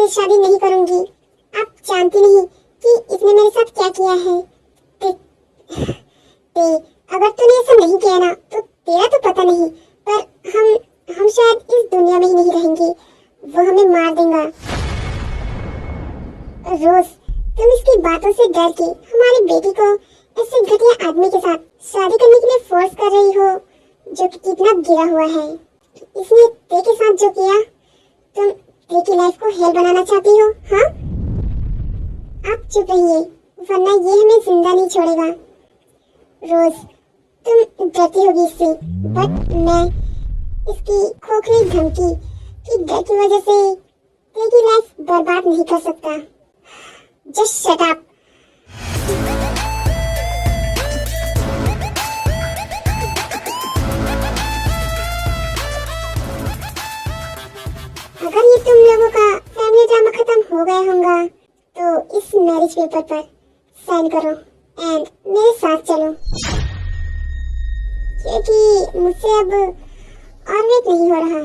इससे शादी नहीं करूंगी। आप जानती नहीं कि इसने मेरे साथ क्या किया है। ते, ते, अगर तूने ऐसा नहीं किया ना तो तेरा तो पता नहीं, पर हम शायद इस दुनिया में ही नहीं रहेंगे। वो हमें मार देगा। रोज, तुम इसकी बातों से डर के हमारी बेटी को ऐसे घटिया आदमी के साथ शादी करने के लिए फोर्स कर रही हो, जो कि कितना गिरा हुआ है। इसने ते के साथ जो किया, तुम ते की लाइफ को हेल बनाना चाहती हो, हाँ? आप चुप रहिए, वरना ये हमें जिंदा नहीं छोड़ेगा। रोज, तुम डरती होगी इससे, बट मैं इसकी खोखली धमकी की डर की वजह से ते की लाइफ बर्बाद नहीं कर सकता। Just shut up. अगर ये तुम लोगों का फैमिली ड्रामा खत्म हो गया होगा तो इस मैरिज पेपर पर साइन करो एंड मेरे साथ चलो, क्योंकि मुझसे अब और वेट नहीं हो रहा।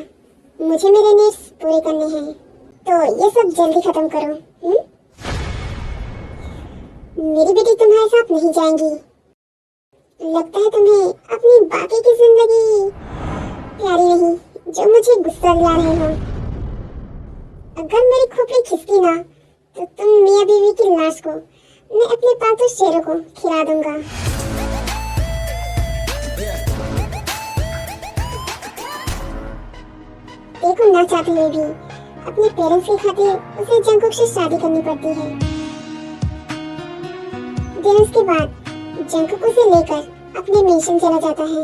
मुझे मेरे नीड्स पूरे करने हैं, तो ये सब जल्दी खत्म करो। मेरी बेटी तुम्हारे साथ नहीं जाएंगी। लगता है तुम्हें अपनी बाकी की जिंदगी प्यारी नहीं, जो मुझे गुस्सा दिला रहे हो। अगर मेरी खोपड़ी खिसकी ना तो तुम मियां बीवी की लाश को मैं अपने पालतू शेरों को खिला दूंगा। देखो, ना चाहते हुए भी अपने पेरेंट्स की खातिर उसे जंकुक से शादी करनी पड़ती है। फिर उसके बाद जंकुक उसे लेकर अपने मिशन चला जाता है।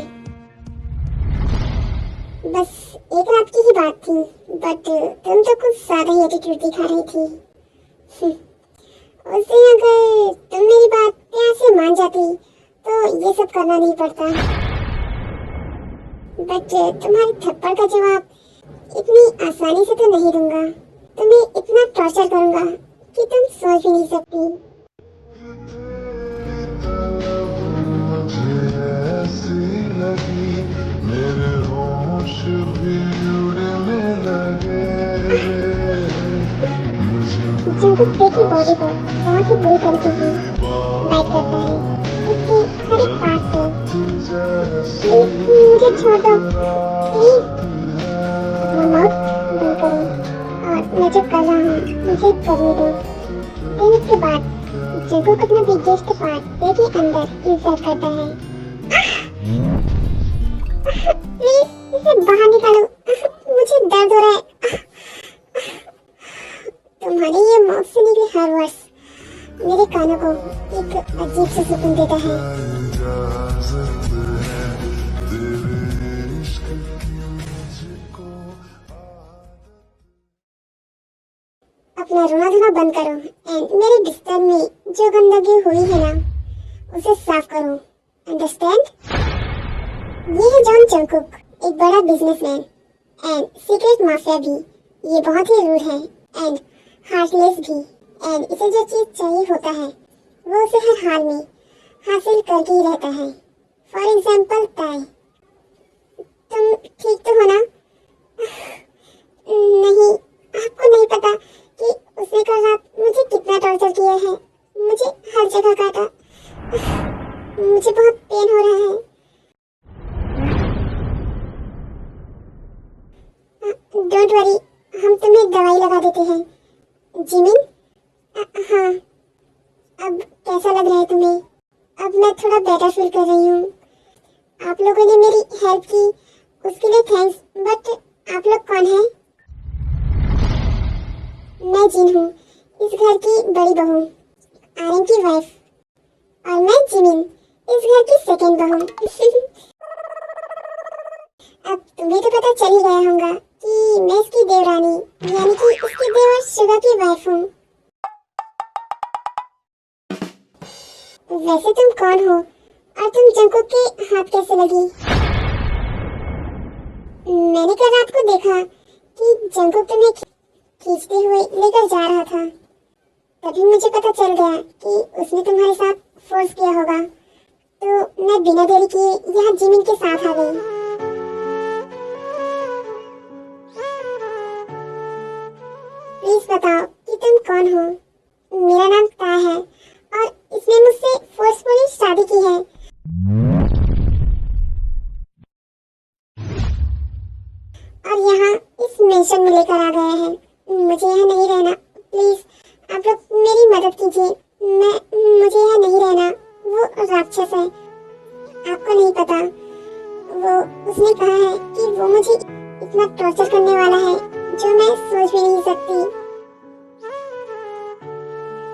बस एक रात की ही बात थी, बट तुम तो कुछ ज्यादा ही एटीट्यूड दिखा रही थी। उस दिन अगर तुम मेरी बात प्यार से मान जाती तो ये सब करना नहीं पड़ता। बट तुम्हारे थप्पड़ का जवाब इतनी आसानी से तो नहीं दूंगा। तुम्हें इतना टॉर्चर करूंगा कि तुम सोच भी नहीं सकती। मेरे होश भी उड़ने लगे। जंकुक की बॉडी को बहुत ही बुरी तरीके से बाइट करता है, उसके हर एक पार्ट को। प्लीज मुझे छोड़ दो, प्लीज। अपना माउथ बंद करो और मैं जो कर रहा हूँ मुझे करने दो। फिर उसके बाद जंकुक अपना बिगेस्ट पार्ट के अंदर इंसर्ट करता है। प्लीज इसे बाहर निकालो, मुझे दर्द हो रहा है। तुम्हारे ये माउथ से निकले हर वर्ड्स मेरे कानों को एक अजीब सा सुकून देता है। अपना रोना धोना बंद करो एंड मेरे बिस्तर में जो गंदगी हुई है ना उसे साफ करो, अंडरस्टैंड? ये है जॉन जंकुक, एक बड़ा बिजनेसमैन एंड सीक्रेट माफिया भी। ये बहुत ही रूड है एंड हार्टलेस भी, एंड इसे जो चीज चाहिए होता है वो उसे हर हाल में हासिल करके ही रहता है। फॉर एग्जाम्पल ताई। तुम ठीक तो हो ना? नहीं, आपको नहीं पता कि उसने कल रात मुझे कितना टॉर्चर किया है। मुझे हर जगह काटा, मुझे बहुत पेन हो रहा है। डोंट वरी, हम तुम्हें दवाई लगा देते हैं। जिमिन? हाँ, अब कैसा लग रहा है तुम्हें? अब मैं थोड़ा बेटर फील कर रही हूँ। आप लोगों ने मेरी हेल्प की, उसके लिए थैंक्स। बट आप लोग कौन हैं? मैं जिन हूँ, इस घर की बड़ी बहू, आर्यन की वाइफ। और मैं जिमिन, इस घर की सेकंड बहू। अब तुम्हें तो पता चल ही गया होगा कि मैं इसकी देवरानी यानी कि इसके देवर शुगर की वाइफ हूँ। वैसे तुम कौन हो और तुम जंकुक के हाथ कैसे लगी? मैंने कल रात को देखा कि जंकुक तुम्हें खींचते हुए लेकर जा रहा था, तभी मुझे पता चल गया कि उसने तुम्हारे साथ फोर्स किया होगा। तो मैं बिना देरी किए यहाँ जिमिन के साथ आ गई। प्लीज बताओ कि तुम कौन हो। मेरा नाम ताया है और इसने मुझसे फोर्सफुली शादी की है। और यहाँ इस मेंशन में लेकर आ गया है। मुझे यहाँ नहीं रहना, प्लीज आप लोग मेरी मदद कीजिए। मुझे यहाँ नहीं रहना। वो राक्षस है, आपको नहीं पता। उसने कहा है कि वो मुझे इतना टॉर्चर करने वाला है जो मैं सोच भी नहीं सकती।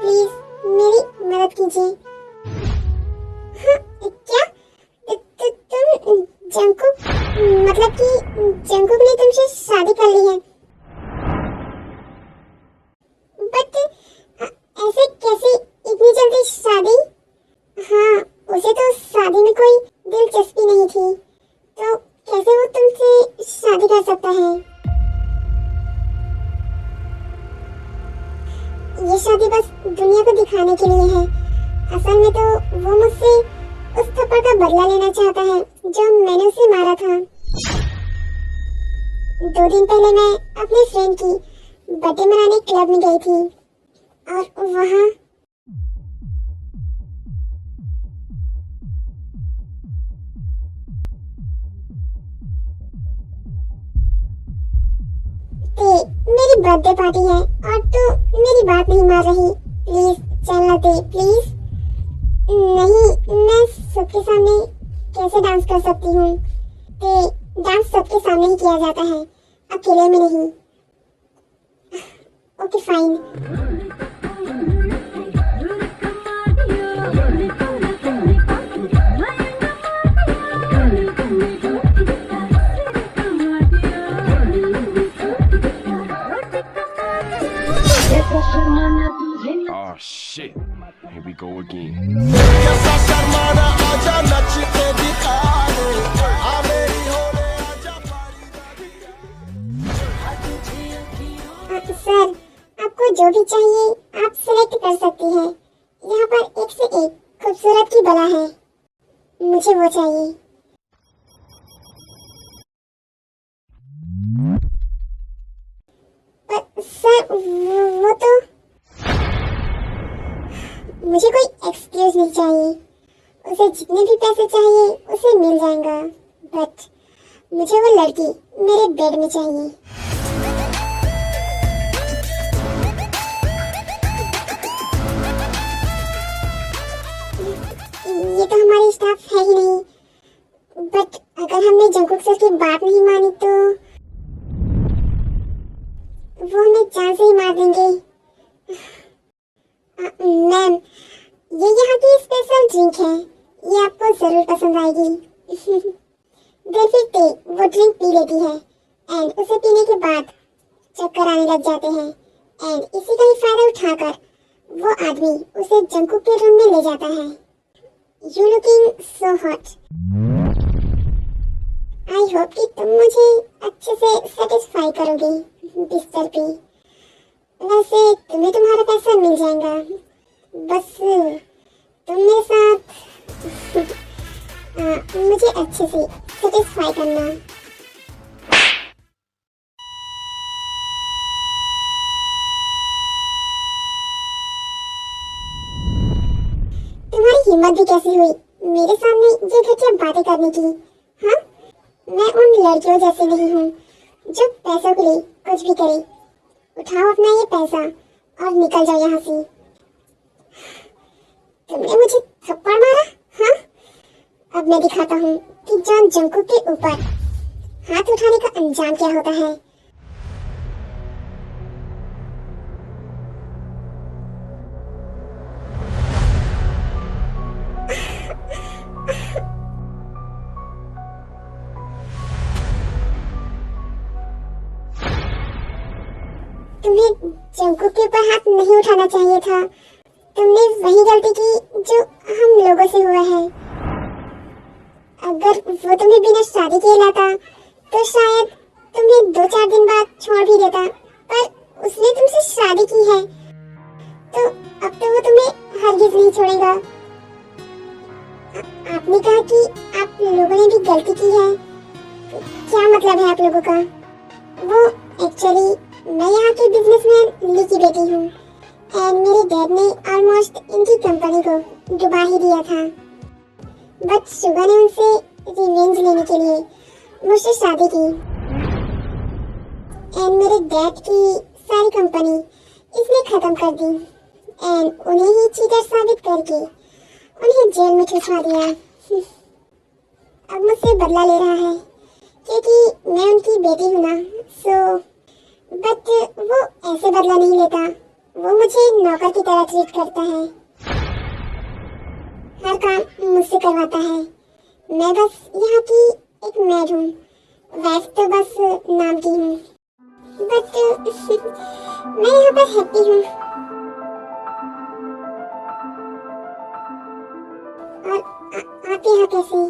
प्लीज मेरी मदद कीजिए। हाँ, क्या तुम जंकुक, मतलब कि जंकुक ने तुमसे शादी कर ली है? बट ऐसे कैसे, इतनी जल्दी शादी? हाँ, उसे तो शादी में कोई दिलचस्पी नहीं थी, तो कैसे वो तुमसे शादी कर सकता है? ये शादी बस दुनिया को दिखाने के लिए है। असल में तो वो मुझसे उस थप्पड़ का बदला लेना चाहता है जो मैंने उसे मारा था। 2 दिन पहले मैं अपने फ्रेंड की बर्थडे मनाने क्लब में गई थी और वहाँ मेरी बर्थडे पार्टी है और तू मेरी बात नहीं मान रही। प्लीज चलना दे, प्लीज। नहीं, मैं सबके सामने कैसे डांस कर सकती हूँ? डांस सबके सामने ही किया जाता है, अकेले में नहीं। Okay fine. Oh shit, here we go again. Sir, आपको जो भी चाहिए आप सिलेक्ट कर सकती हैं। यहाँ पर एक से एक खूबसूरत की बला है, मुझे वो चाहिए। पर सर वो तो मुझे कोई एक्सक्यूज नहीं चाहिए। उसे जितने भी पैसे चाहिए उसे मिल जाएगा, बट मुझे वो लड़की मेरे बेड में चाहिए। ये तो हमारी स्टाफ है ही नहीं, बट अगर हमने जंकुक सर की बात नहीं मानी तो वो हमें जान से ही मार देंगे। मैम, ये यहाँ की स्पेशल ड्रिंक है, ये आपको जरूर पसंद आएगी। फिर वो ड्रिंक पी लेती है एंड उसे पीने के बाद चक्कर आने लग जाते हैं एंड इसी का ही फायदा उठाकर वो आदमी उसे जंकुक के रूम में ले जाता है। You looking so hot. I hope कि तुम मुझे अच्छे से सेटिस्फाई करोगे बिस्तर पे। वैसे तुम्हें तुम्हारा पैसा मिल जाएगा, बस तुम मेरे साथ मुझे अच्छे से सेटिस्फाई करना। तुम्हारी हिम्मत भी कैसी हुई मेरे सामने ये घटिया बातें करने की? हाँ, मैं उन लड़कियों जैसे नहीं हूँ जो पैसों के लिए कुछ भी करे। उठाओ अपना ये पैसा और निकल जाओ यहाँ से। तुमने मुझे थप्पड़ मारा? हाँ, अब मैं दिखाता हूँ कि जॉन जंकुक के ऊपर हाथ उठाने का अंजाम क्या होता है। तुम्हें जंकुक के ऊपर हाथ नहीं उठाना चाहिए था। तुमने वही गलती की जो हम लोगों से हुआ है। अगर वो तुम्हें बिना शादी किए लाता तो शायद तुम्हें 2-4 दिन बाद छोड़ भी देता, पर उसने तुमसे शादी की है तो अब तो वो तुम्हें हरगिज नहीं छोड़ेगा। आपने कहा कि आप लोगों ने भी गलती की है, क्या मतलब है आप लोगों का? वो एक्चुअली मैं यहाँ के बिजनेसमैन ली की बेटी हूँ एंड मेरे डैड ने ऑलमोस्ट इनकी कंपनी को डुबा ही दिया था। बट शुगा ने उनसे रिवेंज लेने के लिए मुझसे शादी की एंड मेरे डैड की सारी कंपनी इसने खत्म कर दी एंड उन्हें ही चीटर साबित करके उन्हें जेल में ठुसवा दिया। अब मुझसे बदला ले रहा है क्योंकि मैं उनकी बेटी हूँ ना, सो बट वो ऐसे बदला नहीं लेता, वो मुझे नौकर की तरह ट्रीट करता है, हर काम मुझसे करवाता है। मैं बस यहाँ की एक मेड हूँ, वाइफ तो बस नाम की हूँ, बट मैं यहाँ पर हैप्पी हूँ। और आप यहाँ कैसे?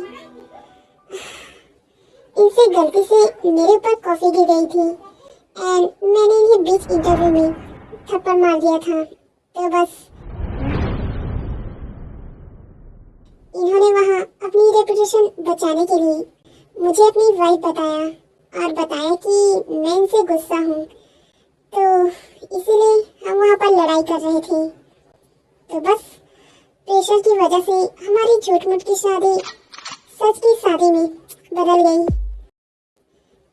इनसे गलती से मेरे ऊपर कॉफी गिर गई थी एंड मैंने इन्हें बीच इंटरव्यू में थप्पड़ मार दिया था, तो बस इन्होंने वहाँ अपनी रेपुटेशन बचाने के लिए मुझे अपनी वाइफ बताया और बताया कि मैं इनसे गुस्सा हूँ, तो इसीलिए हम वहाँ पर लड़ाई कर रहे थे। तो बस प्रेशर की वजह से हमारी झूठ-मूठ की शादी सच की शादी में बदल गई।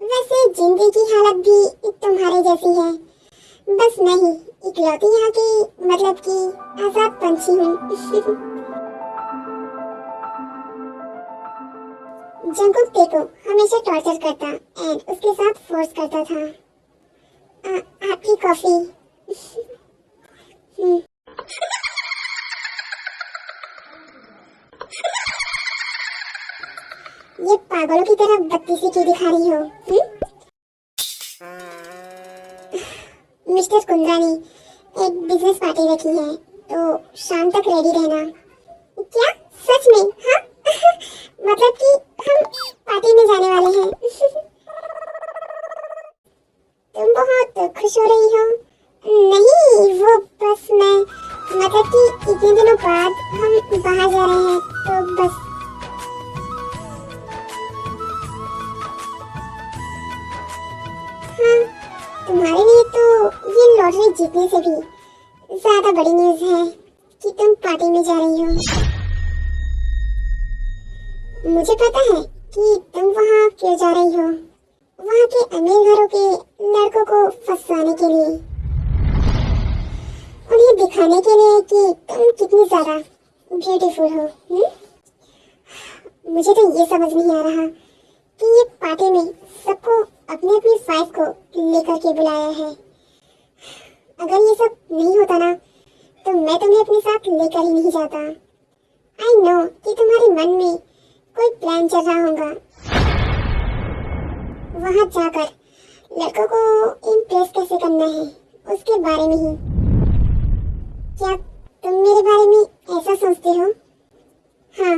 वैसे जिंदगी की हालत भी तुम्हारे जैसी है, बस मैं ही इकलौती यहाँ की मतलब कि आजाद पंछी हूँ। जंकुक तेको हमेशा टॉर्चर करता एंड उसके साथ फोर्स करता था। आपकी कॉफी। ये पागलों की तरह बत्तीसी क्यों दिखा रही हो? मिस्टर कुंद्रा ने एक बिजनेस पार्टी रखी है, तो शाम तक रेडी रहना। क्या सच में? हाँ मतलब कि हम पार्टी में जाने वाले हैं। तुम बहुत खुश हो रही हो। नहीं, वो बस मैं मतलब कि इतने दिनों बाद हम बाहर जा रहे हैं, तो बस हाँ, तुम्हारे लिए तो ये लॉटरी जीतने से भी ज्यादा बड़ी न्यूज़ है कि तुम पार्टी में जा रही हो। मुझे पता है कि तुम वहाँ क्यों जा रही हो, वहाँ के अमीर घरों के लड़कों को फंसाने के लिए, उन्हें दिखाने के लिए कि तुम कितनी ज्यादा ब्यूटीफुल हो। मुझे तो ये समझ नहीं आ रहा कि ये पार्टी में सबको अपनी अपनी वाइफ को लेकर के बुलाया है। अगर ये सब नहीं होता ना, तो मैं तुम्हें अपने साथ लेकर ही नहीं जाता। आई नो कि तुम्हारे मन में कोई प्लान चल रहा होगा, वहाँ जाकर लड़कों को इम्प्रेस कैसे करना है उसके बारे में ही। क्या तुम मेरे बारे में ऐसा सोचते हो? हाँ,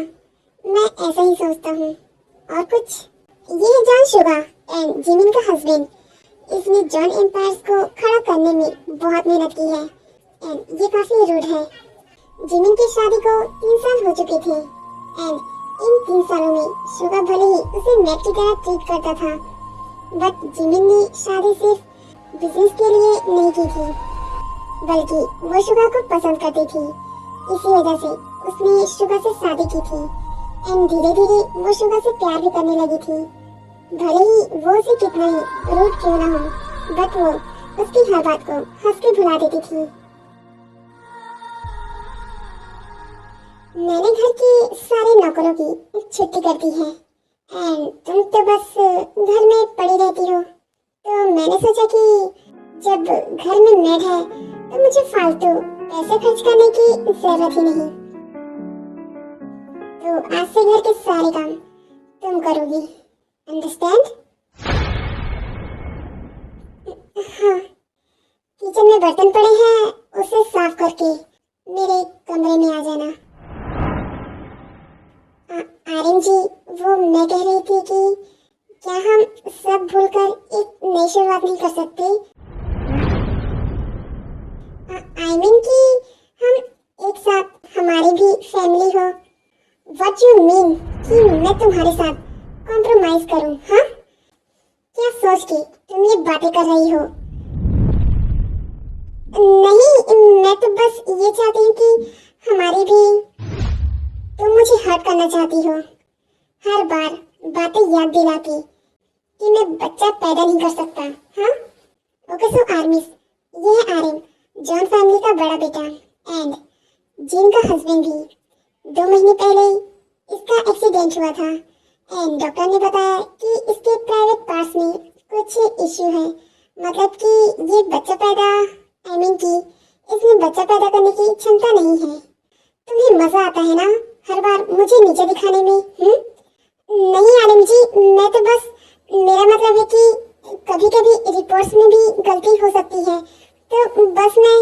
मैं ऐसा ही सोचता हूँ। और कुछ? ये है जॉन शुगा एंड जिमिन का हस्बैंड। इसने जॉन एम्पायर्स को खड़ा करने में बहुत मेहनत की है एंड ये काफी रूड है। जिमिन की शादी को 3 साल हो चुके थे एंड इन 3 सालों में शुगा भले ही उसे मैट की तरह ट्रीट करता था, बट जिमिन ने शादी सिर्फ बिजनेस के लिए नहीं की थी, बल्कि वो शुगा को पसंद करती थी। इसी वजह से उसने शुगा से शादी की थी एंड धीरे धीरे वो शुगा से प्यार भी करने लगी थी। भले ही वो उसे कितना ही रूड क्यों ना हो, बट वो उसकी हर बात को हंस के भुला देती थी। मैंने घर के सारे नौकरों की छुट्टी कर दी है एंड तुम तो बस घर में पड़ी रहती हो, तो मैंने सोचा कि जब घर में मेड है तो मुझे फालतू पैसे खर्च करने की जरूरत ही नहीं। तो आज से घर के सारे काम तुम करोगी, अंडरस्टैंड? हाँ, किचन में बर्तन पड़े हैं, उसे साफ करके मेरे कमरे में आ जाना। आर्यन जी, वो मैं कह रही थी कि क्या हम सब भूलकर एक नई शुरुआत नहीं कर सकते? आई मीन कि हम एक साथ हमारी भी फैमिली हो। व्हाट यू मीन कि मैं तुम्हारे साथ कॉम्प्रोमाइज करूं? हाँ, क्या सोच के तुम ये बातें कर रही हो? नहीं, मैं तो बस ये चाहती हूँ कि हमारी भी, तुम मुझे हर्ट करना चाहती हो हर बार बातें याद दिला के कि मैं बच्चा पैदा नहीं कर सकता। हाँ, ओके सो आर्मिस, ये है आर्यन, जॉन फैमिली का बड़ा बेटा, एंड जिन का हस्बैंड भी। 2 महीने पहले इसका एक्सीडेंट हुआ था एंड डॉक्टर ने बताया कि इसके प्राइवेट पार्ट्स में कुछ इश्यू है, मतलब कि ये बच्चा पैदा, आई मीन कि इसमें बच्चा पैदा करने की क्षमता नहीं है। तुम्हें मजा आता है ना हर बार मुझे नीचे दिखाने में? नहीं आलम जी, मैं तो बस, मेरा मतलब है कि कभी कभी रिपोर्ट्स में भी गलती हो सकती है, तो बस मैं,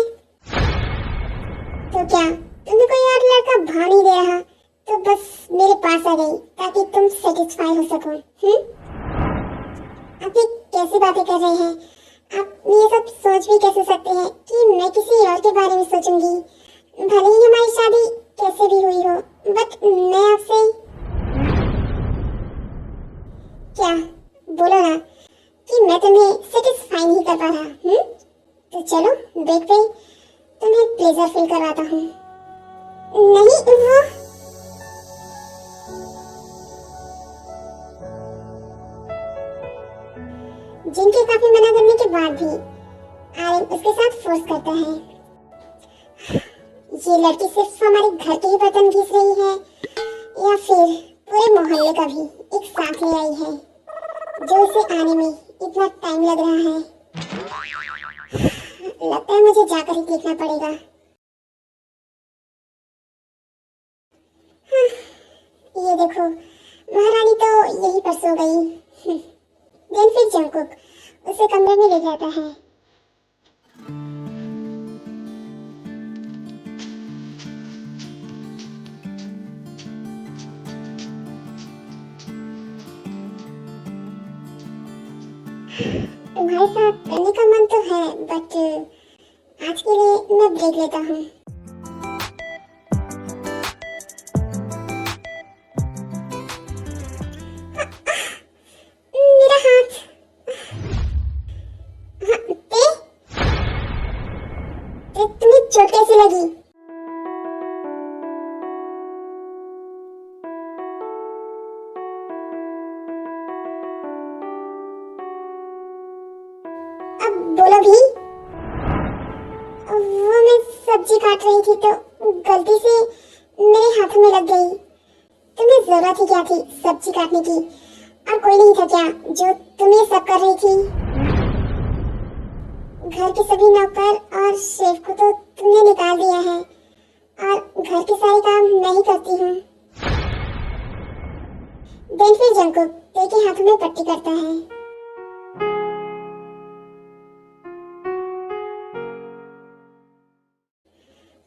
तो क्या तुम्हें कोई और लड़का भाव नहीं दे रहा तो बस मेरे पास आ गई ताकि तुम सेटिस्फाई हो सको? आप ये कैसी बातें कर रहे हैं? आप ये सब सोच भी कैसे सकते हैं कि मैं किसी और के बारे में सोचूंगी? भले ही हमारी शादी कैसे भी हुई हो, बट मैं आपसे, क्या बोलो ना कि मैं तुम्हें सेटिस्फाई नहीं कर पा रहा। तो चलो बेड पे तुम्हें प्लेजर फील करवाता हूँ। नहीं, वो जिनके काफी मना करने के बाद भी आर्यन उसके साथ फोर्स करता है। ये लड़की सिर्फ हमारे घर के ही बर्तन घिस रही है या फिर पूरे मोहल्ले का भी एक साथ ले आई है, जो उसे आने में इतना टाइम लग रहा है? लगता है मुझे जाकर ही देखना पड़ेगा। हाँ, ये देखो, महारानी तो यही पर सो गई। देन फिर जंगकुक उसे कमरे में ले जाता है। तुम्हारे साथ करने का मन तो है, बट आज के लिए मैं ब्रेक लेता हूँ। मेरा हाथ, तुम्हें चोट कैसे लगी? अब बोलो भी। वो मैं सब्जी काट रही थी तो गलती से मेरे हाथों में लग गई। तुम्हें जरूरत ही क्या थी सब्जी काटने की? और कोई नहीं था क्या जो तुम्हें सब कर रही थी? घर के सभी नौकर और शेफ को तो तुमने निकाल दिया है और घर के सारे काम मैं ही करती हूँ। देन फिर जंगकुक ते के हाथों में पट्टी करता है।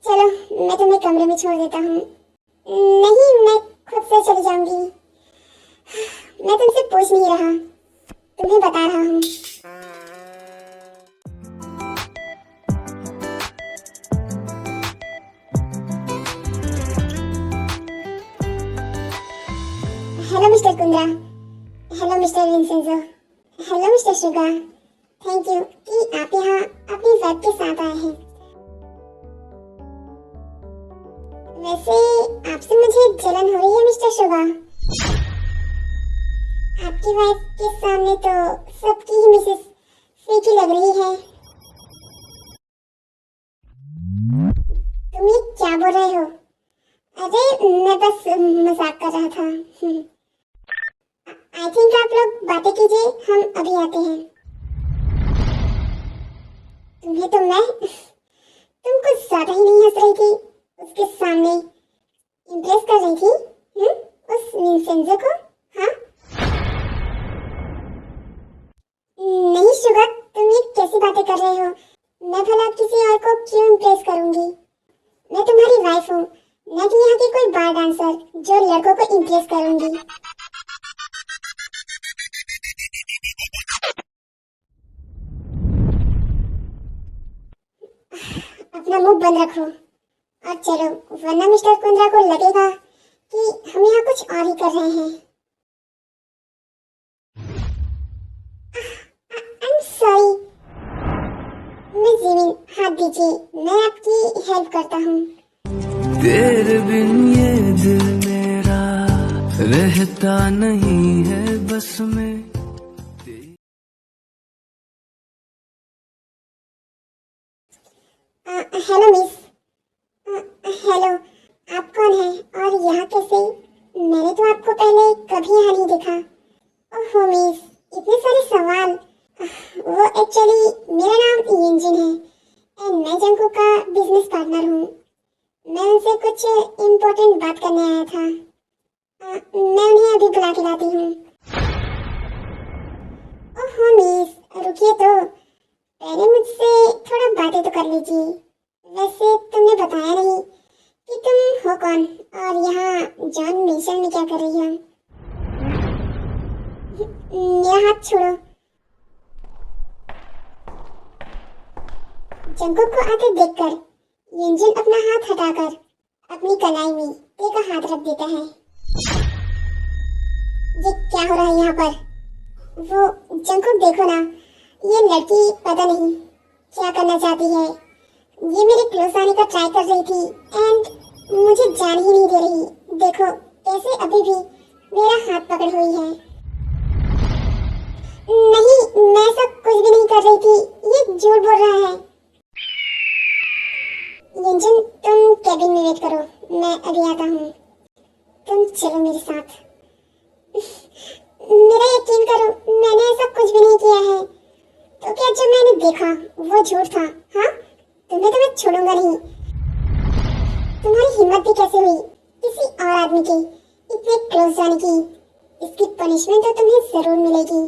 चलो मैं तुम्हें कमरे में छोड़ देता हूँ। नहीं, मैं खुद से चली जाऊंगी। मैं तुमसे पूछ नहीं रहा, तुम्हें बता रहा हूँ। Hello mister Kundra, hello mister Vincenzo, hello mister Suga. Thank you कि आप यहाँ अपनी वाइफ के साथ आए हैं। वैसे आपसे मुझे जलन हो रही है मिस्टर शुगा। आपकी वाइफ के सामने तो सबकी ही मिसेस फीकी लग रही है। तुम ये क्या बोल रहे हो? अरे मैं बस मजाक कर रहा था। आई थिंक आप लोग बातें कीजिए, हम अभी आते हैं। तुम्हें तो मैं, तुम कुछ ज्यादा ही नहीं हंस रही थी उसके सामने, इम्प्रेस कर रही थी उस विंसेंजो को? हाँ नहीं शुगर, तुम ये कैसी बातें कर रहे हो? मैं भला किसी और को क्यों इम्प्रेस करूंगी? मैं तुम्हारी वाइफ हूँ, न कि यहाँ की कोई बार डांसर जो लड़कों को इम्प्रेस करूंगी। अपना मुंह बंद रखो और चलो, वरना मिस्टर कुंद्रा को लगेगा कि हम यहाँ कुछ और ही कर रहे हैं। I'm sorry। मैं जिमिन हाथ साथ दीजिए, मैं आपकी हेल्प करता हूँ। तेरे बिन ये दिल मेरा रहता नहीं है बस में। Hello miss. हेलो, आप कौन हैं और यहाँ कैसे? मैंने तो आपको पहले कभी यहाँ नहीं देखा। ओहो मिस, इतने सारे सवाल। वो एक्चुअली मेरा नाम यंजिन है एंड मैं जंको का बिजनेस पार्टनर हूँ। मैं उनसे कुछ इम्पोर्टेंट बात करने आया था। मैं उन्हें अभी बुला के लाती हूँ। ओहो मिस, रुकिए तो, पहले मुझसे थोड़ा बातें तो कर लीजिए। वैसे तुमने बताया नहीं कि तुम हो कौन और यहाँ जॉन मिशन में क्या कर रही हो? मेरा हाथ छोड़ो। जंकुक को आते देखकर यंजिन अपना हाथ हटाकर अपनी कलाई में ते का हाथ रख देता है। ये क्या हो रहा है यहाँ पर? वो जंकुक देखो ना, ये लड़की पता नहीं क्या करना चाहती है। ये मेरे क्लोज आने का ट्राई कर रही थी एंड मुझे जान ही नहीं दे रही। देखो कैसे अभी भी मेरा हाथ पकड़ हुई है। नहीं, मैं सब कुछ भी नहीं कर रही थी, ये झूठ बोल रहा है। यंजिन, तुम केबिन में वेट करो, मैं अभी आता हूँ। तुम चलो मेरे साथ। मेरा यकीन करो, मैंने ऐसा कुछ भी नहीं किया है। तो क्या जो मैंने देखा वो झूठ था? हाँ, तुम्हें तो मैं छोड़ूंगा नहीं। तुम्हारी हिम्मत भी कैसे हुई किसी और आदमी के इतने क्लोज जाने की? इसकी पनिशमेंट तो तुम्हें जरूर मिलेगी।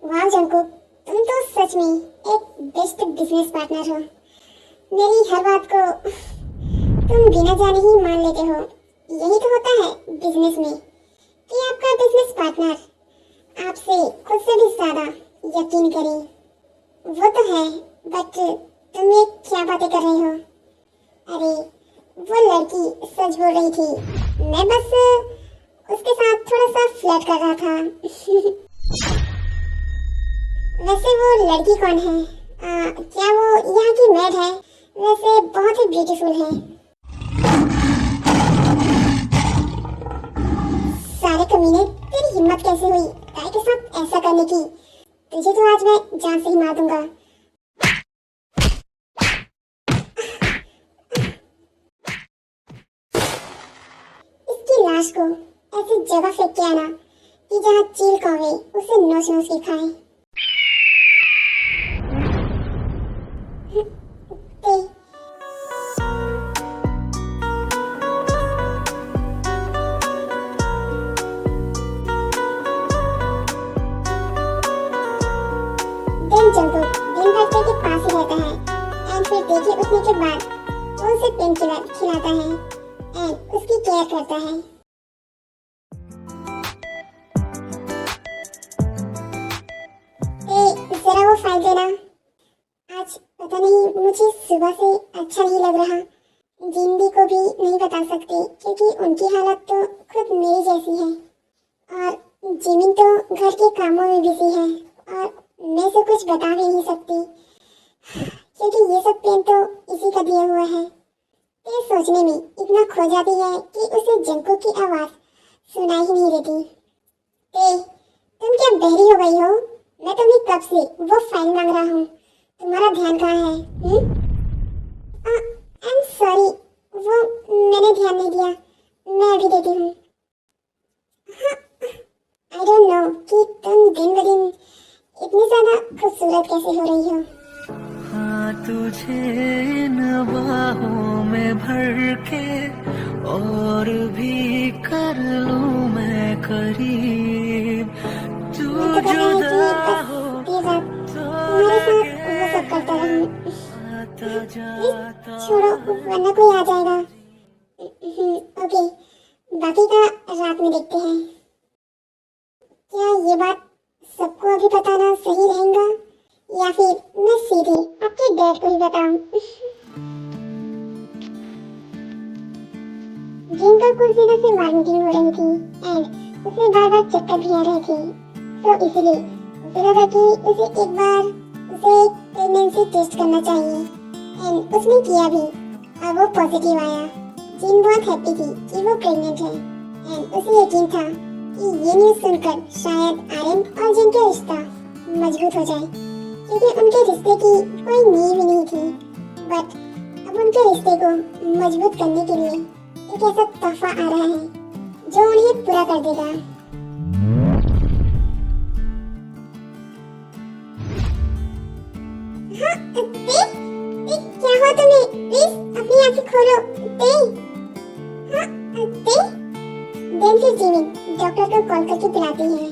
वाह जंकुक, तुम तो सच में एक बेस्ट बिजनेस पार्टनर हो। मेरी हर बात को तुम बिना जाने ही मान लेते हो। यही तो होता है बिजनेस में कि आपका बिजनेस पार्टनर आपसे खुद से भी ज्यादा यकीन करे। वो तो है, बट तुम ये क्या बातें कर रहे हो? अरे वो लड़की सच बोल रही थी, मैं बस उसके साथ थोड़ा सा फ्लर्ट कर रहा था। वैसे वो लड़की कौन है? क्या वो यहाँ की मेड है? वैसे बहुत ही ब्यूटीफुल है। सारे कमीने, तेरी हिम्मत कैसे हुई ताई के साथ ऐसा करने की? तुझे तो आज मैं जान से ही मार दूंगा। इसकी लाश को ऐसी जगह फेंक के आना कि जहाँ चील कौवे उसे नोच नोच के खाए। जंकुक दिन भर के पास ही रहता है एंड फिर देखे उठने के बाद वो उसे पेन किलर खिलाता है एंड उसकी केयर करता है। जरा वो फाइल देना। आज पता नहीं मुझे सुबह से अच्छा नहीं लग रहा। जिंदी को भी नहीं बता सकते क्योंकि उनकी हालत तो खुद मेरी जैसी है और जिमिन तो घर के कामों में बिजी है और मैं से कुछ बता भी नहीं सकती क्योंकि ये सब पेन तो इसी का दिया हुआ है। ये सोचने में इतना खो जाती है कि उसे जंकुक की आवाज सुनाई ही नहीं देती। तुम क्या बहरी हो गई हो? मैं तुम्हें कब से वो फाइल मांग रहा हूँ, तुम्हारा ध्यान कहाँ है? आई एम सॉरी, वो मैंने ध्यान नहीं दिया, मैं अभी देती हूँ। आई डोंट नो कि तुम दिन ब दिन इतनी ज्यादा खूबसूरत कैसे हो रही हो। हाँ, तुझे इन बाहों में भर के और भी कर लूं मैं करीब। तू जुदा हो तो लगे कर रहा हूँ। आता जाता छोड़ो वरना कोई आ जाएगा। ओके, बाकी का रात में देखते हैं। क्या ये बात सबको अभी बताना सही रहेगा या फिर मैं सीधे आपके डैड को ही बताऊं? जिन का कुछ दिनों से वॉमिटिंग हो रही थी एंड उसे बार बार चक्कर भी आ रहे थे, तो इसलिए उसे लगा कि उसे एक बार उसे प्रेगनेंसी टेस्ट करना चाहिए एंड उसने किया भी और वो पॉजिटिव आया। जिन बहुत हैप्पी थी कि वो प्रेग्नेंट है एंड उसे यकीन था कि ये न्यूज़ सुनकर शायद आर्यन और जिन का रिश्ता मजबूत हो जाए, क्योंकि उनके रिश्ते की कोई नींव ही नहीं थी। बट अब उनके रिश्ते को मजबूत करने के लिए एक ऐसा तोहफा आ रहा है जो उन्हें पूरा कर देगा। हाँ, क्या हुआ तुम्हें? प्लीज अपनी आंखें खोलो। हाँ, देन फिर जिमिन डॉक्टर को कॉल करके बुलाती है।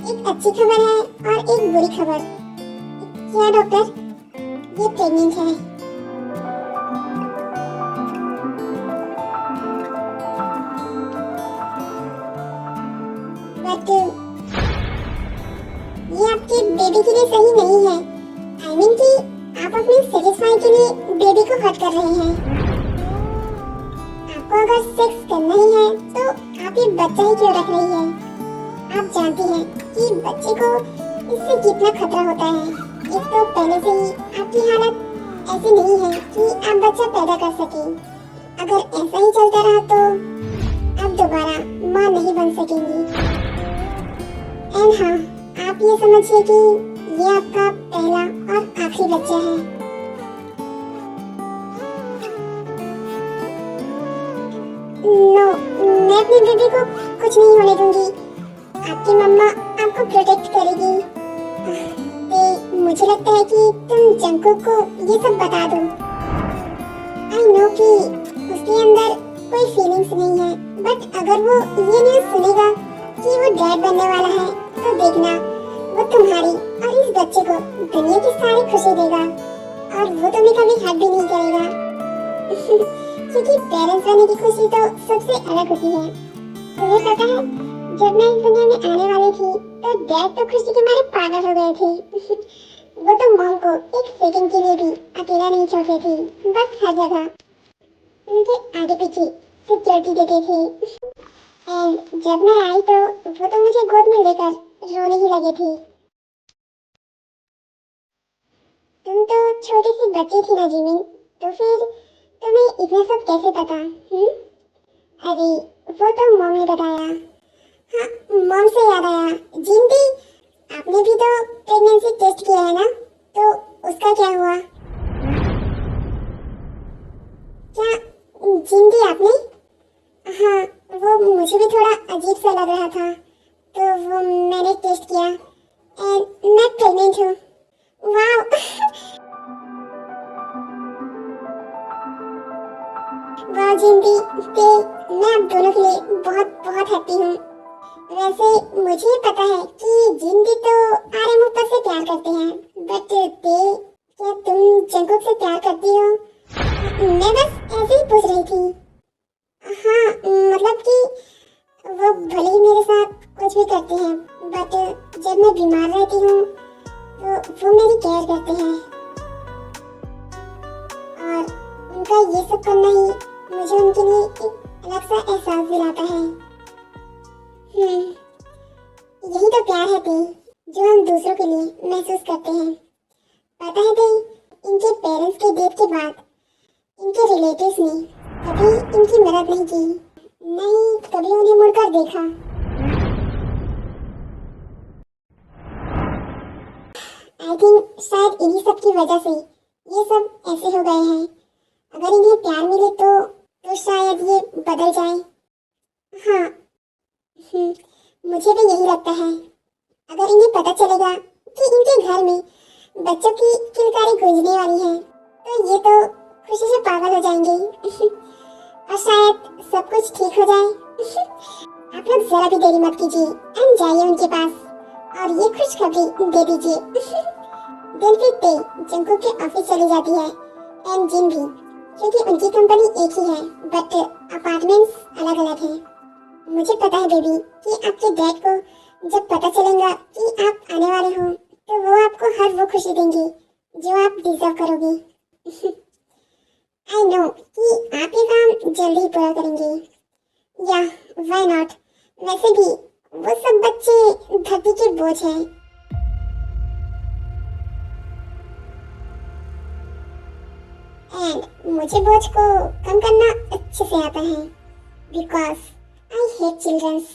एक अच्छी खबर है और एक बुरी खबर। क्या डॉक्टर? ये प्रेग्नेंट है। बट ये आपके बेबी के लिए सही नहीं है। आई मीन कि आप अपने सेटिस्फाई के लिए बेबी को हर्ट कर रहे हैं। आपको अगर सेक्स करना ही है तो आप ये बच्चा ही क्यों रख रही है? आप जानती हैं कि बच्चे को इससे कितना खतरा होता है। एक तो पहले से ही आपकी हालत ऐसी नहीं है कि आप बच्चा पैदा कर सके। अगर ऐसा ही चलता रहा तो आप दोबारा माँ नहीं बन सकेंगी। एंड हाँ, आप ये समझिए कि ये आपका पहला और आखिरी बच्चा है। नो, मैं अपने बेबी को कुछ नहीं होने दूंगी। आपकी मम्मा आपको प्रोटेक्ट करेगी। मुझे लगता है कि तुम जंकुक को ये सब बता दो। आई नो कि उसके अंदर कोई फीलिंग्स नहीं है, बट अगर वो ये न्यूज़ सुनेगा कि वो डैड बनने वाला है तो देखना, वो तुम्हारी और इस बच्चे को दुनिया की सारी खुशी देगा और वो तुम्हें कभी हर्ट भी नहीं करेगा। क्योंकि पेरेंट्स बनने की खुशी तो सबसे अलग होती है। तुम्हें पता है, जब मैं इस दुनिया में आने वाली थी तो डैड तो खुशी के मारे पागल हो गए थे। वो तो मॉम को एक सेकंड के लिए भी अकेला नहीं छोड़ते थे, बस हर जगह उनके आगे पीछे सिक्योरिटी देते थे। एंड जब मैं आई तो वो तो मुझे गोद में लेकर रोने ही लगे थे। तुम तो छोटी सी बच्ची थी ना जिमिन, तो फिर तुम्हें इतना सब कैसे पता? अरे वो तो मॉम ने बताया। हाँ, मॉम से याद आया, जिन दी आपने भी तो प्रेगनेंसी टेस्ट किया है ना, तो उसका क्या हुआ? क्या जिन दी आपने? हाँ, वो मुझे भी थोड़ा अजीब सा लग रहा था, तो वो मैंने टेस्ट किया एंड मैं प्रेग्नेंट हूँ। वाह! वाह जिंदी, मैं आप दोनों के लिए बहुत बहुत हैप्पी हूँ। वैसे मुझे पता है कि जिंदी तो आर्यन ऊपर से प्यार करते हैं, बट क्या तुम जंकुक से प्यार करती हो? मैं बस ऐसे ही पूछ रही थी। हाँ, मतलब कि वो भले ही मेरे साथ कुछ भी करते हैं, बट जब मैं बीमार रहती हूँ तो वो मेरी केयर करते हैं और उनका ये सब करना ही मुझे उनके लिए एक अलग सा एहसास दिलाता है। यही तो प्यार है जो हम दूसरों के लिए महसूस करते हैं। पता है इनके पेरेंट्स के डेथ के बाद इनके रिलेटिव्स ने कभी इनकी मदद नहीं की, नहीं कभी उन्हें मुड़कर देखा। आई थिंक शायद इन्हीं सब की वजह से ये सब ऐसे हो गए हैं। अगर इन्हें प्यार मिले तो शायद ये बदल जाए। हाँ, मुझे भी यही लगता है। अगर इन्हें पता चलेगा कि इनके घर में बच्चों की किलकारी गूंजने वाली है तो ये तो खुशी से पागल हो जाएंगे और शायद सब कुछ ठीक हो जाए। आप लोग जरा भी देरी मत कीजिए एंड जाइए उनके पास और ये खुशखबरी दे दीजिए। दिन फिर ते जंकुक के ऑफिस चली जाती है एंड जिन भी, क्योंकि उनकी कंपनी एक ही है बट अपार्टमेंट्स अलग अलग हैं। मुझे पता है बेबी कि आपके डैड को जब पता चलेगा कि आप आने वाले हो तो वो आपको हर वो खुशी देंगे जो आप डिजर्व करोगे। आई नो कि आप ये काम जल्दी ही पूरा करेंगे। या व्हाई नॉट, वैसे भी वो सब बच्चे धरती के बोझ हैं। एंड मुझे बोझ को कम करना अच्छे से आता है बिकॉज आई हेट चिल्ड्रंस।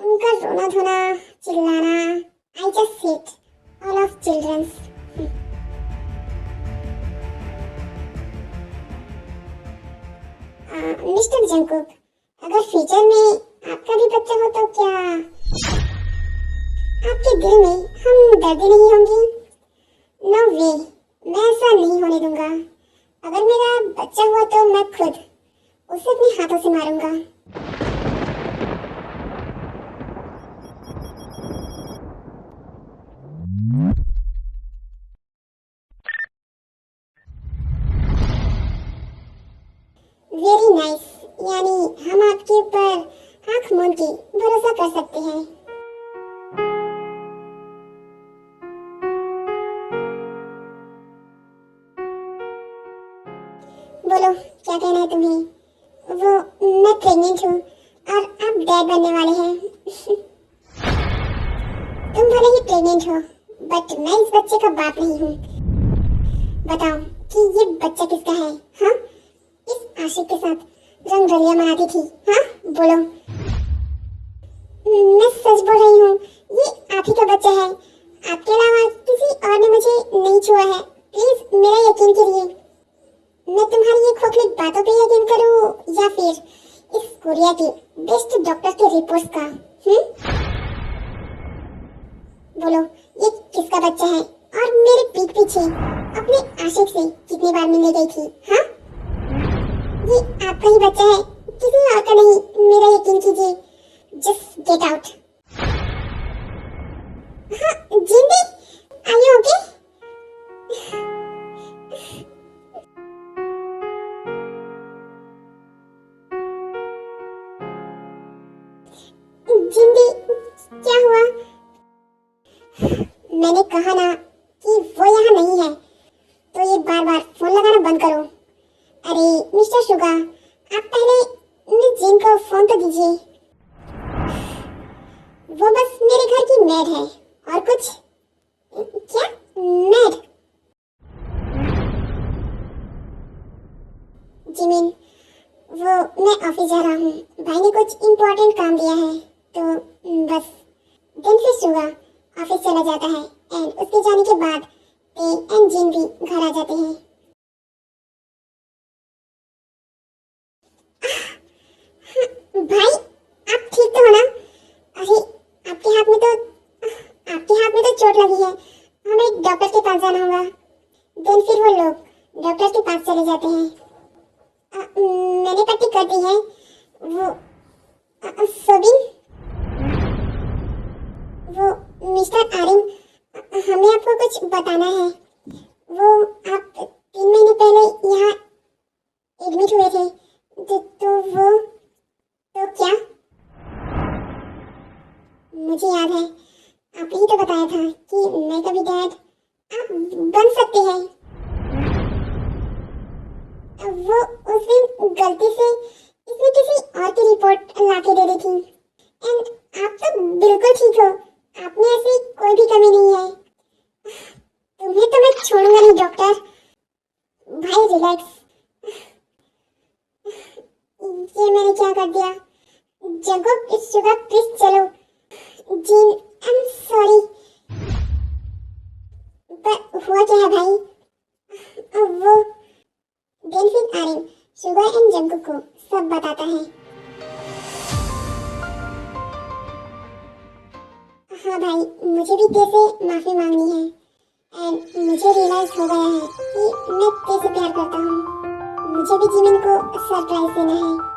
उनका रोना धोना, चिल्लाना, I just hate all of childrens. Mister Jungkook, अगर फ्यूचर में आपका भी बच्चा हो तो क्या आपके दिल में हम दर्द नहीं होंगी? नो वे, मैं ऐसा नहीं होने दूंगा। अगर मेरा बच्चा हुआ तो मैं खुद उसे अपने हाथों से मारूंगा। वेरी नाइस, यानी हम आपके ऊपर आंख मूंद के भरोसा कर सकते हैं। बोलो क्या कहना है तुम्हें? वो मैं प्रेग्नेंट हूँ और आप डैड बनने वाले हैं। तुम भले ही प्रेग्नेंट हो बट मैं इस बच्चे का बाप नहीं हूँ। बताओ कि ये बच्चा किसका है? हाँ, इस आशिक के साथ रंग रलिया मनाती थी। हाँ बोलो। मैं सच बोल रही हूँ, ये आप ही का बच्चा है। आपके अलावा किसी और ने मुझे नहीं छुआ है। प्लीज मेरा यकीन कीजिए। मैं तुम्हारी ये खोखली बातों पे यकीन करूँ या फिर इस कोरिया के बेस्ट डॉक्टर के रिपोर्ट्स का? बोलो ये किसका बच्चा है और मेरे पीठ पीछे अपने आशिक से कितनी बार मिलने गई थी? हाँ, ये आपका ही बच्चा है, किसी और का नहीं। मेरा यकीन कीजिए। Just get out. हाँ जिंदी, आर यू ओके? जिंदी, क्या हुआ? मैंने कहा ना कि वो यहाँ नहीं है, तो ये बार बार फोन लगाना बंद करो। अरे मिस्टर शुगा, आप पहले मिस जिन को फोन तो दीजिए। वो बस मेरे घर की मेड है और कुछ। क्या मेड? जिमिन, वो मैं ऑफिस जा रहा हूँ। भाई ने कुछ इम्पोर्टेंट काम दिया है तो बस। दिन से शुगा ऑफिस चला जाता है एंड उसके जाने के बाद ते एंड जिन भी घर आ जाते हैं। भाई आप ठीक तो हो ना? अरे आपके हाथ में तो चोट लगी है, हमें डॉक्टर के पास जाना होगा। दिन फिर वो लोग डॉक्टर के पास चले जाते हैं। मैंने पट्टी कर दी है। वो सोबिन, वो मिस्टर आरिन, हमें आपको कुछ बताना है। वो आप 3 महीने पहले यहाँ एडमिट हुए थे तो वो तो क्या? मुझे याद है, आप ही तो बताया था कि मैं कभी डैड आप बन सकते हैं। वो उस दिन गलती से इसमें किसी और की रिपोर्ट लाके दे दी थी एंड आप तो बिल्कुल ठीक हो। आप में ऐसी कोई भी कमी नहीं है। तुम्हें तो मैं छोड़ूंगा नहीं डॉक्टर। भाई रिलैक्स। ये मैंने क्या कर दिया? जगो शुगर प्लीज चलो। जीन आई एम सॉरी, पर हुआ क्या है भाई? वो डेल्फिन आरिन शुगर एंड जंगू को सब बताता है। हाँ भाई, मुझे भी तेरे से माफी मांगनी है एंड मुझे रियलाइज हो गया है कि मैं तेरे से प्यार करता हूँ। मुझे भी जिमिन को सरप्राइज देना है।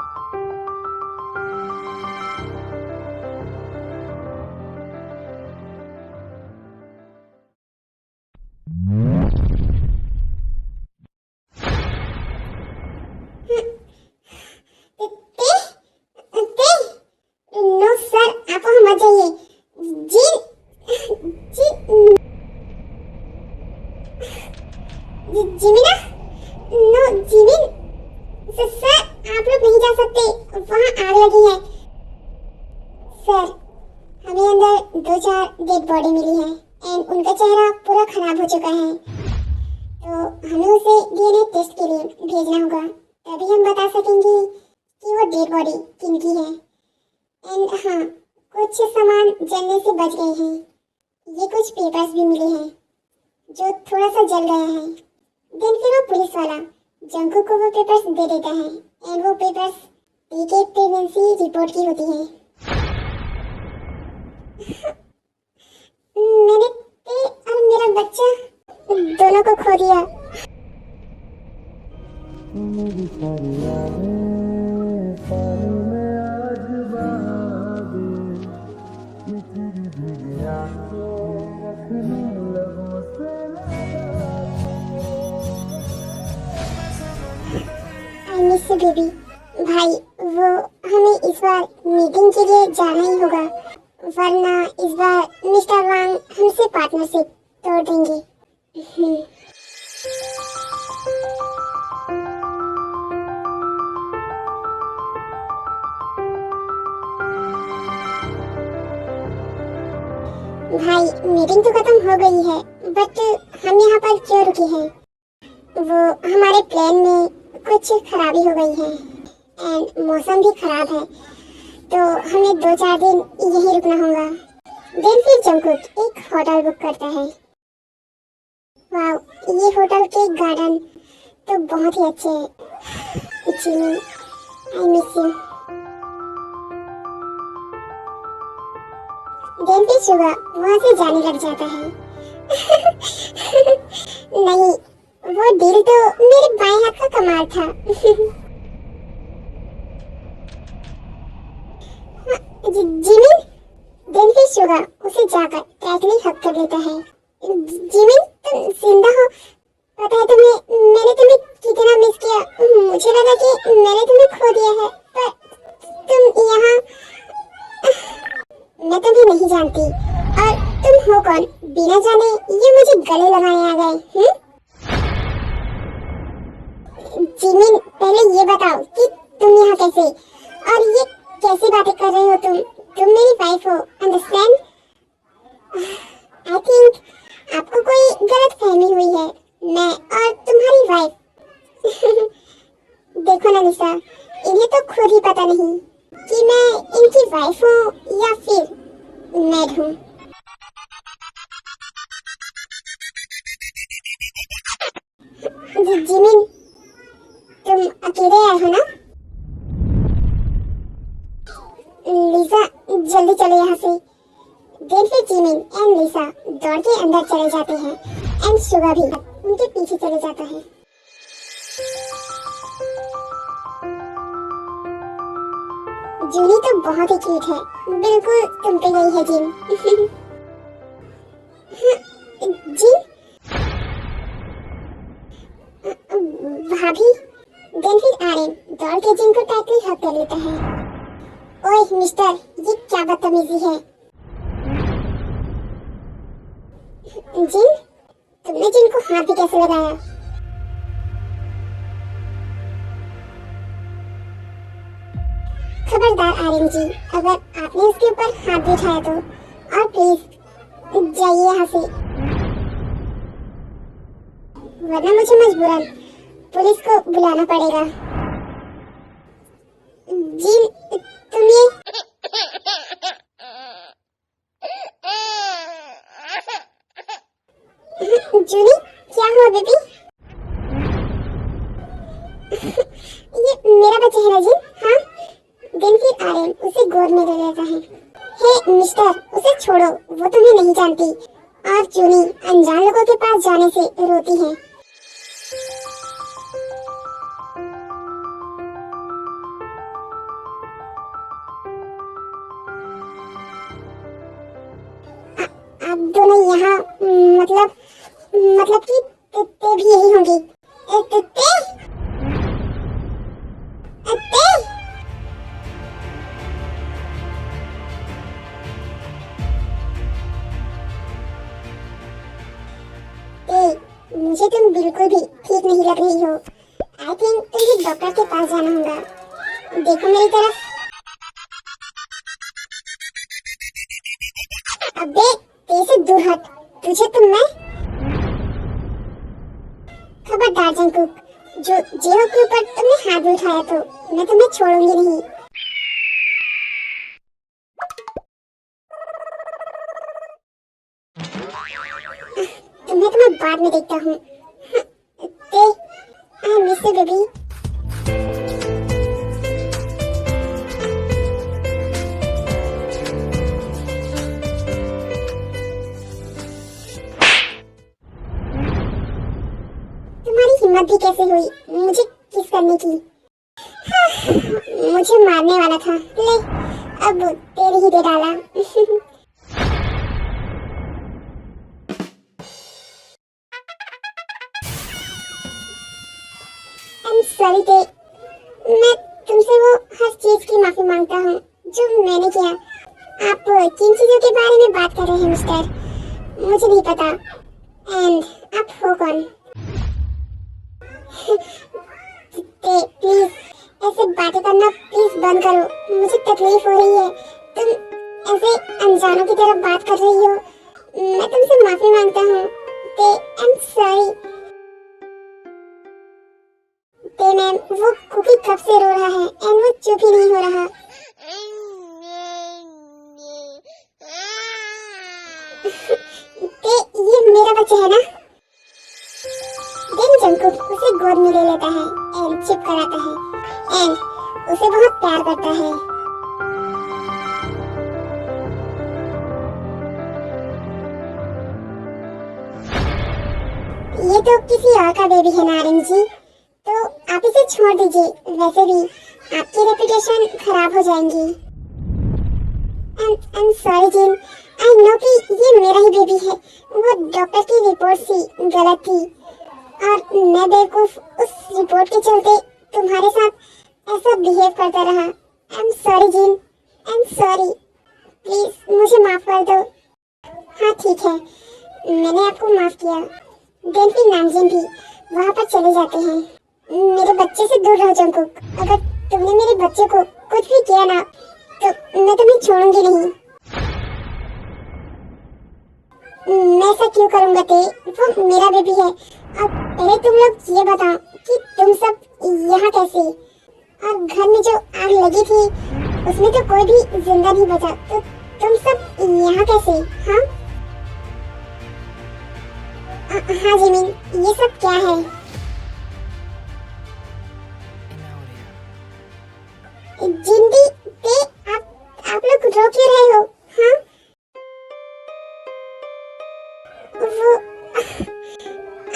सर, हमें अंदर 2-4 डेड बॉडी मिली है एंड उनका चेहरा पूरा खराब हो चुका है, तो हमें उसे डीएनए टेस्ट के लिए भेजना होगा, तभी हम बता सकेंगे कि वो डेड बॉडी किनकी है। एंड हाँ, कुछ सामान जलने से बच गए हैं। ये कुछ पेपर्स भी मिले हैं जो थोड़ा सा जल गया है। देन फिर वो पुलिस वाला जंकू को वो पेपर्स दे देता है एंड वो पेपर्स पीके प्रेगनेंसी रिपोर्ट की होती है। मैंने ते और मेरा बच्चा दोनों को खो दिया। आई मिस यू बेबी। भाई, वो हमें इस बार मीटिंग के लिए जाना ही होगा, वरना इस बार मिस्टर वांग हमसे पार्टनरशिप तोड़ देंगे। भाई, मीटिंग तो खत्म हो गई है, बट हम यहाँ पर क्यों रुके हैं? वो हमारे प्लान में कुछ खराबी हो गई है एंड मौसम भी खराब है, तो हमें 2-4 दिन यहीं रुकना होगा। देन फिर जंकुक एक होटल बुक करता है। वाह, ये होटल के गार्डन तो बहुत ही अच्छे हैं। Jimmy, I miss you. Then फिर सुगा वहाँ से जाने लग जाता है। नहीं, वो दिल तो मेरे बाएं हाथ का कमाल था। जिमिन, देन फिर सुगा उसे जाकर टैटली हक कर लेता है। जिमिन, तुम जिंदा हो? पता है तुम्हें, मैंने तुम्हें कितना मिस किया। मुझे लगा कि मैंने तुम्हें खो दिया है, पर तुम यहाँ। मैं तुम्हें नहीं जानती और तुम हो कौन? बिना जाने ये मुझे गले लगाने आ गए। जिमिन, पहले ये बताओ कि तुम यहाँ कैसे, और ये कैसी बातें कर रहे हो? तुम मेरी वाइफ हो, अंडरस्टैंड? आई थिंक आपको कोई गलत फहमी हुई है, मैं और तुम्हारी वाइफ। देखो ना निशा, इन्हें तो खुद ही पता नहीं कि मैं इनकी वाइफ हूँ या फिर मैड हूँ। जिमिन, तुम अकेले आए हो ना? लिसा, जल्दी चलो यहाँ से। देन फिर जिमिन एंड लिसा दौड़ के अंदर चले जाते हैं एंड सुगा भी उनके पीछे चले जाता है। जूली तो बहुत ही क्यूट है, बिल्कुल तुम पे गई है जिन। जिन, भाभी। देन फिर आर्यन दौड़ के जिन को टाइटली हक कर लेता है। ओए मिस्टर, ये क्या बदतमीजी है? जिन, तुमने जिन को हाथ भी कैसे लगाया? खबरदार आर्यन जी, अगर आपने उसके ऊपर हाथ भी उठाया तो, और प्लीज जाइए यहाँ से, वरना मुझे मजबूरन पुलिस को बुलाना पड़ेगा। जिन, तुम ये जूली, क्या हुआ बेबी? ये मेरा बच्चा है ना जिन? हाँ। देन फिर आर्यन उसे गोद में ले लेता है। हे मिस्टर, उसे छोड़ो, वो तुम्हें नहीं जानती और जूली अनजान लोगों के पास जाने से रोती है। आप दोनों यहाँ मतलब कि ते भी यही होंगी? ते मुझे तुम बिल्कुल भी ठीक नहीं लग रही हो। आई थिंक तुम्हें डॉक्टर के पास जाना होगा। देखो मेरी तरफ। अबे तेरे से दूर हट, तुझे तो मैं खबरदार जंकुक, जो जेहो के ऊपर तुमने हाथ भी उठाया तो मैं तुम्हें छोड़ूंगी नहीं। तुम्हें तो मैं बाद में देखता हूँ। आई मिस यू बेबी। तुम्हारी हिम्मत भी कैसे हुई मुझे किस करने की? मुझे मारने वाला था, ले अब तेरे ही दे डाला। सॉरी ते, मैं तुमसे वो हर चीज की माफी मांगता हूँ जो मैंने किया। आप किन चीजों के बारे में बात कर रहे हैं मिस्टर? मुझे नहीं पता। एंड आप हो कौन? ते प्लीज ऐसे बातें करना प्लीज बंद करो, मुझे तकलीफ हो रही है। तुम ऐसे अनजानों की तरह बात कर रही हो। मैं तुमसे माफी मांगता हूँ ते, आई एम सॉरी। ते मैम, वो कुकी कब से रो रहा है एंड वो चुप ही नहीं हो रहा। ते ये मेरा बच्चा है ना? दिन जंकुक उसे गोद में ले लेता है एंड चिप कराता है एंड उसे बहुत प्यार करता है। ये तो किसी और का बेबी है नारंग जी, तो आप इसे छोड़ दीजिए। वैसे भी आपकी रेपुटेशन खराब हो जाएंगी। I'm sorry Jin, I know कि ये मेरा ही बेबी है। वो डॉक्टर की रिपोर्ट सी गलत थी और मैं बेवकूफ उस रिपोर्ट के चलते तुम्हारे साथ ऐसा बिहेव करता रहा। I'm sorry Jin, I'm sorry। Please मुझे माफ कर दो। हाँ ठीक है, मैंने आपको माफ किया। देन फिर नामजिन भी वहाँ पर चले जाते हैं। मेरे बच्चे से दूर रहो जंकुक। अगर तुमने मेरे बच्चे को कुछ भी किया ना तो मैं तुम्हें छोड़ूंगी नहीं। मैं ऐसा क्यों करूंगा ते, वो मेरा बेबी है। अब पहले तुम लोग ये बताओ कि तुम सब यहाँ कैसे? और घर में जो आग लगी थी उसमें तो कोई भी जिंदा नहीं बचा, तो तुम सब यहाँ कैसे? हाँ हाँ जिमिन, ये सब क्या है? जिंदी ते, आप लोग रो क्यों रहे हो? हाँ वो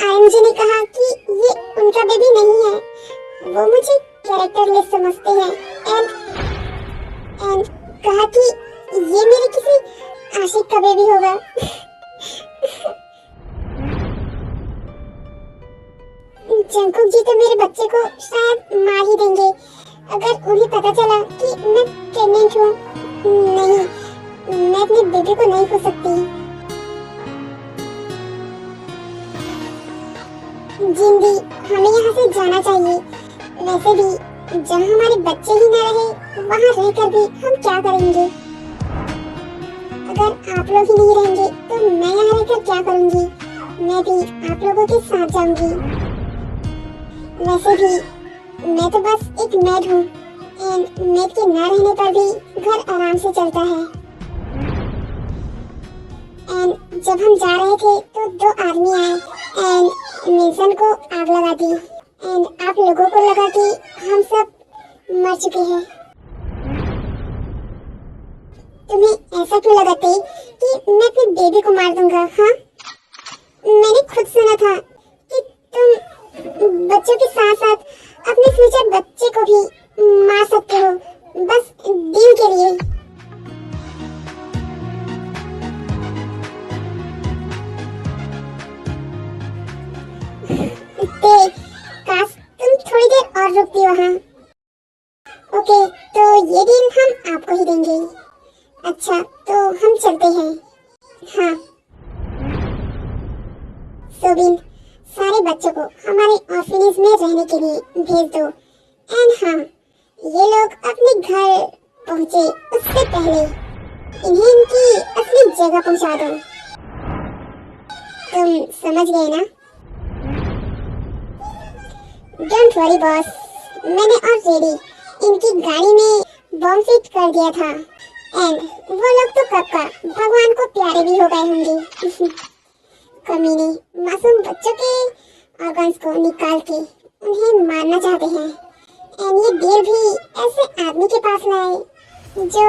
आरएमजी ने कहा कि ये उनका बेबी नहीं है। वो मुझे कैरेक्टरलेस समझते हैं एंड कहा कि ये मेरे किसी आशिक का बेबी होगा। जंकुक जी तो मेरे बच्चे को शायद मार ही देंगे अगर उन्हें पता चला कि मैं प्रेग्नेंट हूँ। नहीं, मैं अपने बेबी को नहीं खो सकती। जिंदी, हमें यहाँ से जाना चाहिए। वैसे भी जहाँ हमारे बच्चे ही न रहे वहाँ रहकर भी हम क्या करेंगे? अगर आप लोग ही नहीं रहेंगे तो मैं यहाँ रहकर क्या करूँगी? मैं भी आप लोगों के साथ जाऊँगी। वैसे भी मैं तो बस एक मेड हूँ एंड मेड के न रहने पर भी घर आराम से चलता है। एंड जब हम जा रहे थे तो 2 आदमी आए एंड मिल्सन को आग लगा दी एंड आप लोगों को लगा कि हम सब मर चुके हैं। तुम्हें ऐसा क्यों लगा कि मैं अपने बेबी को मार दूंगा? हाँ, मैंने खुद सुना था कि तुम बच्चों के साथ साथ अपने फ्यूचर बच्चे को भी मार सकते हो, बस डील के लिए। काश तुम थोड़ी देर और रुकती वहाँ। ओके, तो ये डील हम आपको ही देंगे। अच्छा, तो हम चलते हैं। हाँ सोबिन, सारे बच्चों को हमारे ऑर्फनेज में रहने के लिए भेज दो। एंड हाँ, ये लोग अपने घर पहुँचे उससे पहले इन्हें इनकी असली जगह पहुंचा दो। तुम समझ गए ना? डोंट वरी बॉस, मैंने ऑलरेडी इनकी गाड़ी में बॉम्ब फिट कर दिया था एंड वो लोग तो कब का भगवान को प्यारे भी हो गए होंगे। कमीने मासूम बच्चों के ऑर्गन्स को निकाल के उन्हें मारना चाहते हैं एंड ये डील भी ऐसे आदमी के पास लाए जो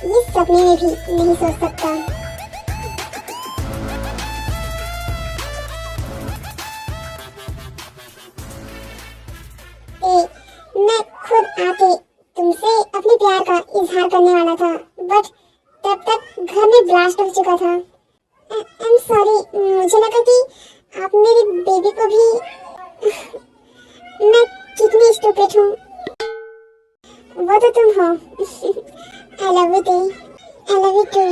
ये सपने में भी नहीं सोच सकता। मैं खुद आके तुमसे अपने प्यार का इजहार करने वाला था बट तब तक घर में ब्लास्ट हो चुका था। आई एम सॉरी, मुझे लगा कि आप मेरी बेबी को भी मैं कितनी स्टूपिड हूँ। वो तो तुम हो। आई लव यू ते, आई लव यू टू।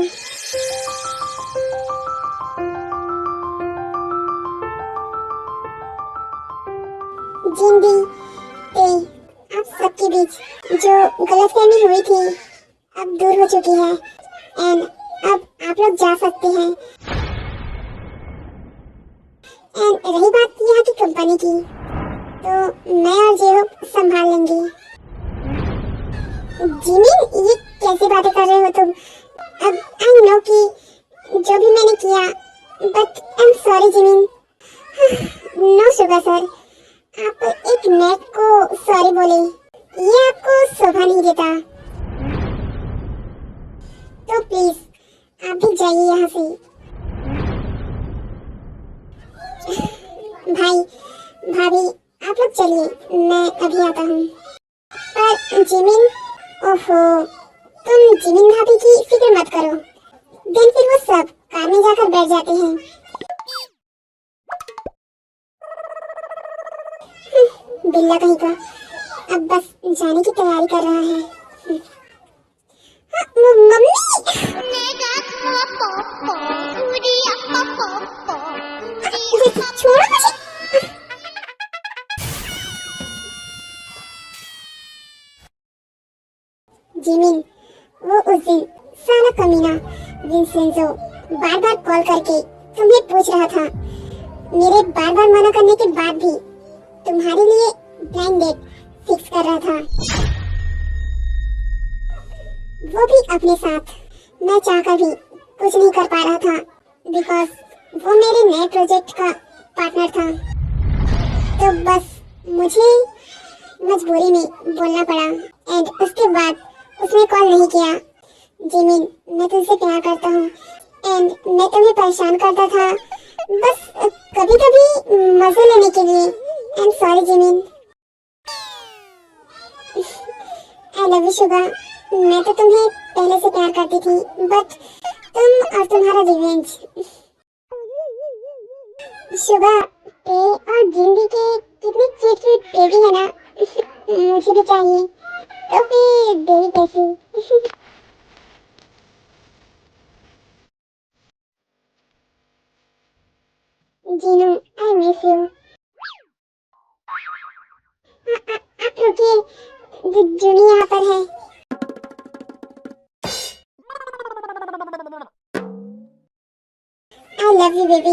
जिंदी ते, आप सबके बीच जो गलतफहमी हुई थी अब दूर हो चुकी है एंड अब आप लोग जा सकते हैं। एंड रही बात यहाँ की कंपनी की, तो मैं और जेहोप संभाल लेंगे। जिमिन, ये कैसी बातें कर रहे हो तुम? अब आई नो कि जो भी मैंने किया, but I am sorry Jimin. No sugar sir, आप एक नेट को सॉरी बोले, ये आपको शोभा नहीं देता। तो प्लीज आप भी जाइए यहाँ से। भाई भाभी आप लोग चलिए, मैं अभी आता हूँ। पर जिमिन, ओहो, तुम जिमिन भाभी की फिक्र मत करो। दिन फिर वो सब कार में जाकर बैठ जाते हैं। बिल्ला कहीं का अब बस जाने की तैयारी कर रहा है। मम्मी, छोड़ो मुझे। जिमिन, वो उस दिन साला कमीना विंसेंजो बार बार कॉल करके तुम्हें पूछ रहा था, मेरे बार बार मना करने के बाद भी तुम्हारे लिए ब्लाइंड डेट फिक्स कर रहा था, वो भी अपने साथ। मैं चाहकर भी कुछ नहीं कर पा रहा था बिकॉज वो मेरे नए प्रोजेक्ट का पार्टनर था। तो बस मुझे मजबूरी में बोलना पड़ा एंड उसके बाद उसने कॉल नहीं किया। जिमिन, मैं तुझसे प्यार करता हूँ एंड मैं तुम्हें परेशान करता था बस कभी कभी मजे लेने के लिए। आई am sorry Jimin. I love you Suga. मैं तो तुम्हें पहले से प्यार करती थी बट तुम और तुम्हारा रिवेंज। शुगा, ते और जिंदी के कितनी क्यूट क्यूट बेबी है ना। मुझे भी चाहिए। तो फिर बेबी कैसी? जीनू, आई मिस यू। आप रुकिए, जूनी यहाँ पर है। I love you baby।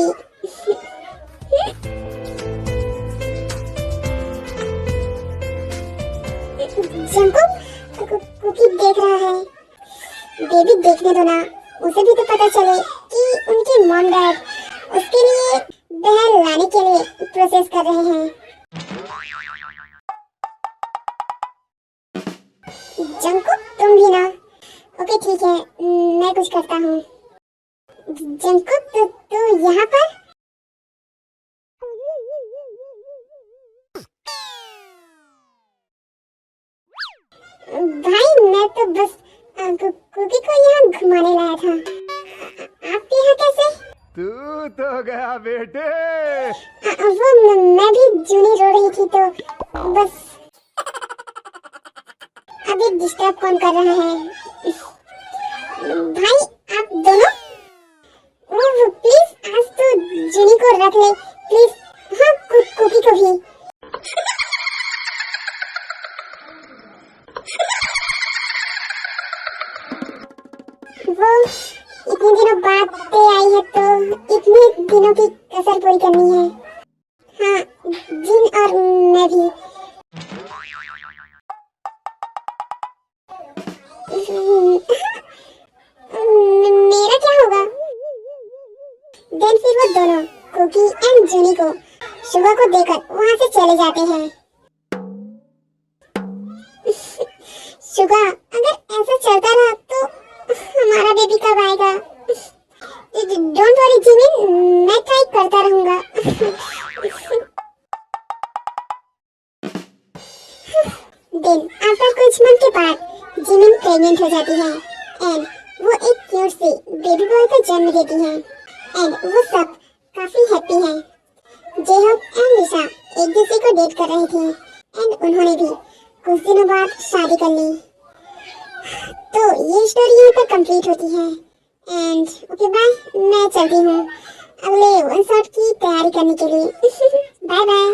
Jungkook Cookie देख रहा है। बेबी देखने दो ना, उसे भी तो पता चले कि उनके मॉम डैड उसके लिए बहन लाने के लिए प्रोसेस कर रहे हैं। जंकुक, तुम भी ना? ओके ठीक है, मैं कुछ करता हूँ। जंकुक, तो यहाँ पर? भाई मैं तो बस कुकी को यहाँ घुमाने लाया था। आप यहाँ कैसे? तू तो गया बेटे। वो मैं भी जूनी रो रही थी तो बस। अभी डिस्टर्ब कौन कर रहा है? भाई आप दोनों? वो प्लीज आज तो जूनी को रख ले प्लीज। हाँ, कुकी को भी। वो इतने दिनों बाद पे आई है तो इतने दिनों की कसर पूरी करनी है। हाँ, जिन और मैं भी। मेरा क्या होगा? देन फिर वो दोनों कुकी एंड जूनी को शुगा को देकर वहां से चले जाते हैं। शुगा, अगर ऐसा चलता रहा तो हमारा बेबी कब आएगा? डोंट वरी जिमिन, मैं ट्राई करता रहूंगा। देन आफ्टर कुछ मंथ के बाद जिमिन प्रेग्नेंट हो जाती है एंड वो एक क्यूट से बेबी बॉय को जन्म देती है एंड वो सब काफी हैप्पी हैं। जेहोक एंड लिसा एक दूसरे को डेट कर रहे थे एंड उन्होंने भी कुछ दिनों बाद शादी कर ली। तो ये स्टोरी यहीं पर कंप्लीट होती है एंड ओके बाय, मैं चलती हूँ अगले वन शॉट की तैयारी करने के लिए। Bye bye.